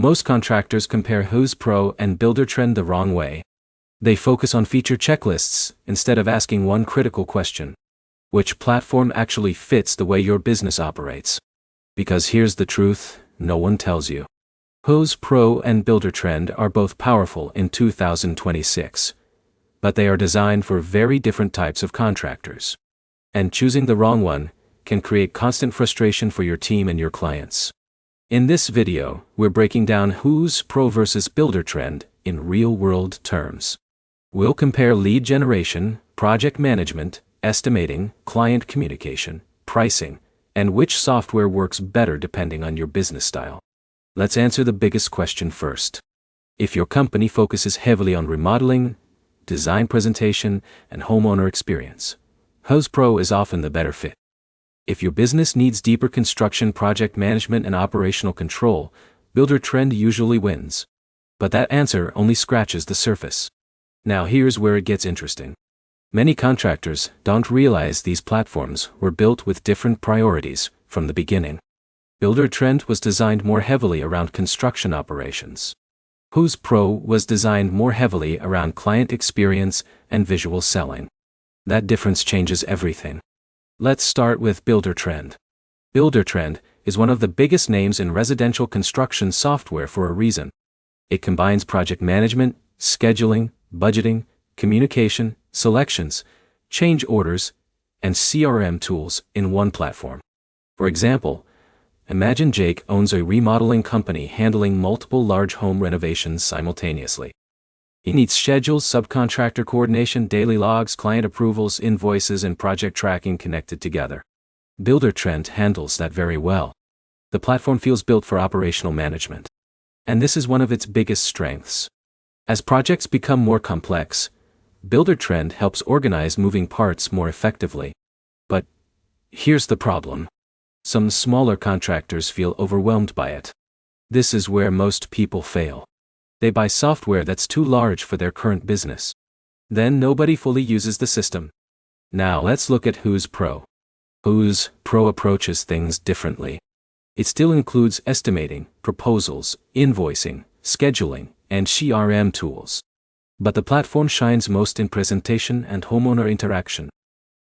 Most contractors compare Who's Pro and Buildxact the wrong way. They focus on feature checklists instead of asking one critical question. Which platform actually fits the way your business operates? Because here's the truth, no one tells you. Who's Pro and Buildxact are both powerful in 2026. But they are designed for very different types of contractors. And choosing the wrong one can create constant frustration for your team and your clients. In this video, we're breaking down Who's Pro versus Buildxact in real-world terms. We'll compare lead generation, project management, estimating, client communication, pricing, and which software works better depending on your business style. Let's answer the biggest question first. If your company focuses heavily on remodeling, design presentation, and homeowner experience, Who's Pro is often the better fit. If your business needs deeper construction project management and operational control, Buildxact usually wins. But that answer only scratches the surface. Now here's where it gets interesting. Many contractors don't realize these platforms were built with different priorities from the beginning. Buildxact was designed more heavily around construction operations. Who's Pro was designed more heavily around client experience and visual selling. That difference changes everything. Let's start with Buildxact. Buildxact is one of the biggest names in residential construction software for a reason. It combines project management, scheduling, budgeting, communication, selections, change orders, and CRM tools in one platform. For example, imagine Jake owns a remodeling company handling multiple large home renovations simultaneously. He needs schedules, subcontractor coordination, daily logs, client approvals, invoices, and project tracking connected together. Buildxact handles that very well. The platform feels built for operational management. And this is one of its biggest strengths. As projects become more complex, Buildxact helps organize moving parts more effectively. But here's the problem. Some smaller contractors feel overwhelmed by it. This is where most people fail. They buy software that's too large for their current business. Then nobody fully uses the system. Now let's look at Who's Pro. Who's Pro approaches things differently. It still includes estimating, proposals, invoicing, scheduling, and CRM tools. But the platform shines most in presentation and homeowner interaction.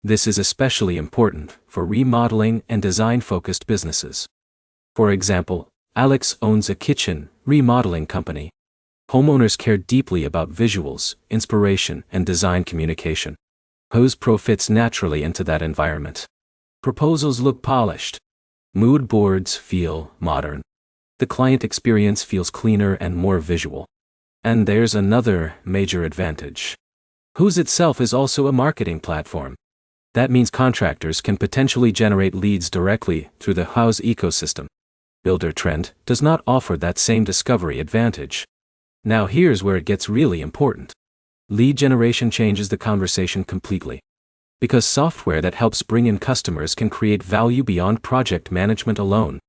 This is especially important for remodeling and design-focused businesses. For example, Alex owns a kitchen remodeling company. Homeowners care deeply about visuals, inspiration, and design communication. Who's Pro fits naturally into that environment. Proposals look polished. Mood boards feel modern. The client experience feels cleaner and more visual. And there's another major advantage. Who's itself is also a marketing platform. That means contractors can potentially generate leads directly through the Who's ecosystem. Buildxact does not offer that same discovery advantage. Now here's where it gets really important. Lead generation changes the conversation completely. Because software that helps bring in customers can create value beyond project management alone.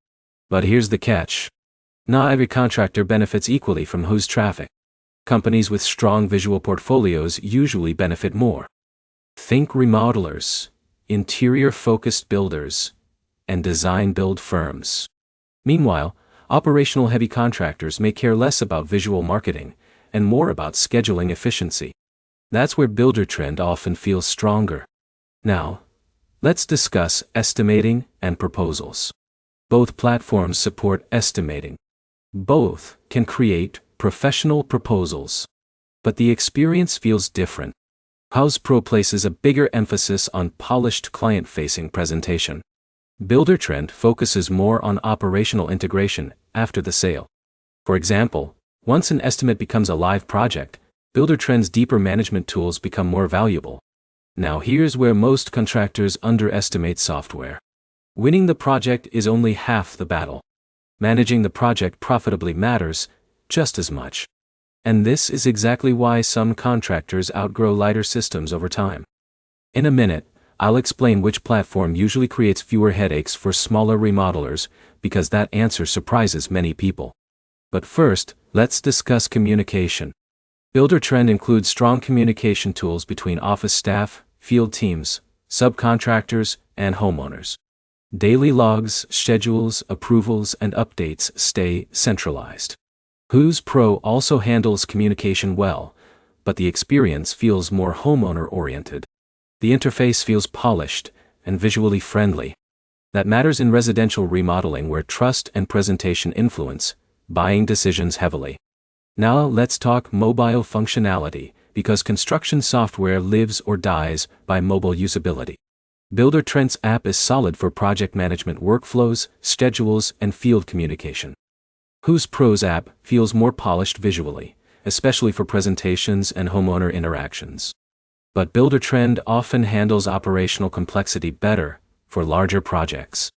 But here's the catch. Not every contractor benefits equally from Who's traffic. Companies with strong visual portfolios usually benefit more. Think remodelers, interior-focused builders, and design-build firms. Meanwhile, operational-heavy contractors may care less about visual marketing and more about scheduling efficiency. That's where Buildxact often feels stronger. Now, let's discuss estimating and proposals. Both platforms support estimating. Both can create professional proposals. But the experience feels different. Who's Pro places a bigger emphasis on polished client-facing presentation. Buildxact focuses more on operational integration after the sale. For example, once an estimate becomes a live project, Buildxact's deeper management tools become more valuable. Now here's where most contractors underestimate software. Winning the project is only half the battle. Managing the project profitably matters just as much. And this is exactly why some contractors outgrow lighter systems over time. In a minute, I'll explain which platform usually creates fewer headaches for smaller remodelers, because that answer surprises many people. But first, let's discuss communication. Buildxact includes strong communication tools between office staff, field teams, subcontractors, and homeowners. Daily logs, schedules, approvals, and updates stay centralized. Who's Pro also handles communication well, but the experience feels more homeowner-oriented. The interface feels polished and visually friendly. That matters in residential remodeling where trust and presentation influence buying decisions heavily. Now let's talk mobile functionality, because construction software lives or dies by mobile usability. Buildxact app is solid for project management workflows, schedules, and field communication. Who's Pro's app feels more polished visually, especially for presentations and homeowner interactions. But Buildxact often handles operational complexity better for larger projects.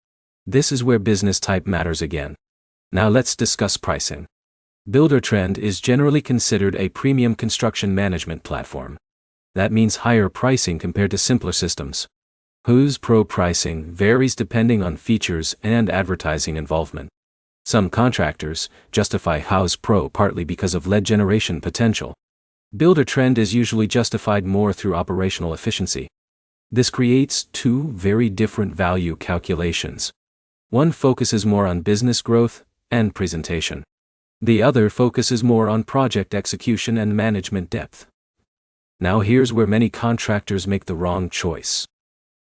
This is where business type matters again. Now let's discuss pricing. Buildxact is generally considered a premium construction management platform. That means higher pricing compared to simpler systems. Who's Pro pricing varies depending on features and advertising involvement. Some contractors justify Who's Pro partly because of lead generation potential. Buildxact is usually justified more through operational efficiency. This creates two very different value calculations. One focuses more on business growth and presentation. The other focuses more on project execution and management depth. Now here's where many contractors make the wrong choice.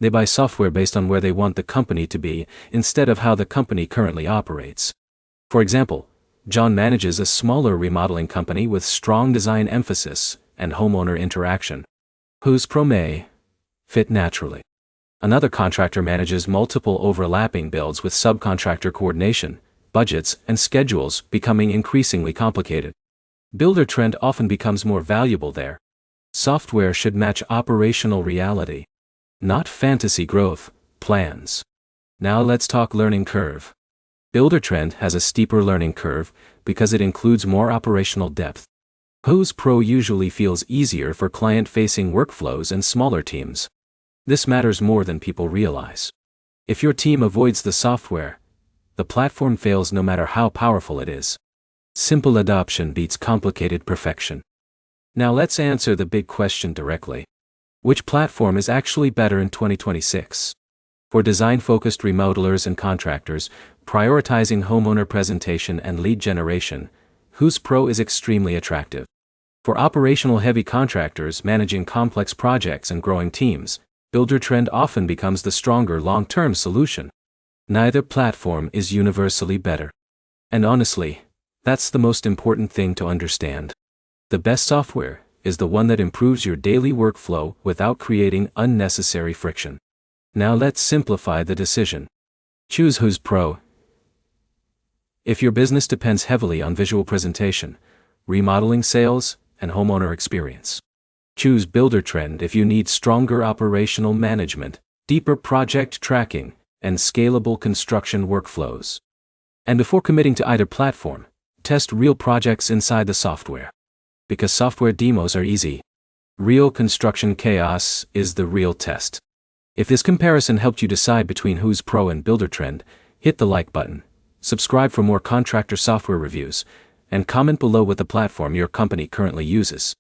They buy software based on where they want the company to be instead of how the company currently operates. For example, John manages a smaller remodeling company with strong design emphasis and homeowner interaction. Who's Pro may fit naturally. Another contractor manages multiple overlapping builds with subcontractor coordination, budgets, and schedules becoming increasingly complicated. Buildxact often becomes more valuable there. Software should match operational reality, not fantasy growth plans. Now let's talk learning curve. Buildxact has a steeper learning curve because it includes more operational depth. Who's Pro usually feels easier for client-facing workflows and smaller teams. This matters more than people realize. If your team avoids the software, the platform fails no matter how powerful it is. Simple adoption beats complicated perfection. Now let's answer the big question directly. Which platform is actually better in 2026? For design-focused remodelers and contractors, prioritizing homeowner presentation and lead generation, Who's Pro is extremely attractive. For operational-heavy contractors managing complex projects and growing teams, Buildxact often becomes the stronger long-term solution. Neither platform is universally better. And honestly, that's the most important thing to understand. The best software is the one that improves your daily workflow without creating unnecessary friction. Now let's simplify the decision. Choose Who's Pro. If your business depends heavily on visual presentation, remodeling sales, and homeowner experience, choose Buildxact if you need stronger operational management, deeper project tracking, and scalable construction workflows. And before committing to either platform, test real projects inside the software. Because software demos are easy, real construction chaos is the real test. If this comparison helped you decide between Who's Pro and Buildxact, hit the like button, subscribe for more contractor software reviews, and comment below what the platform your company currently uses.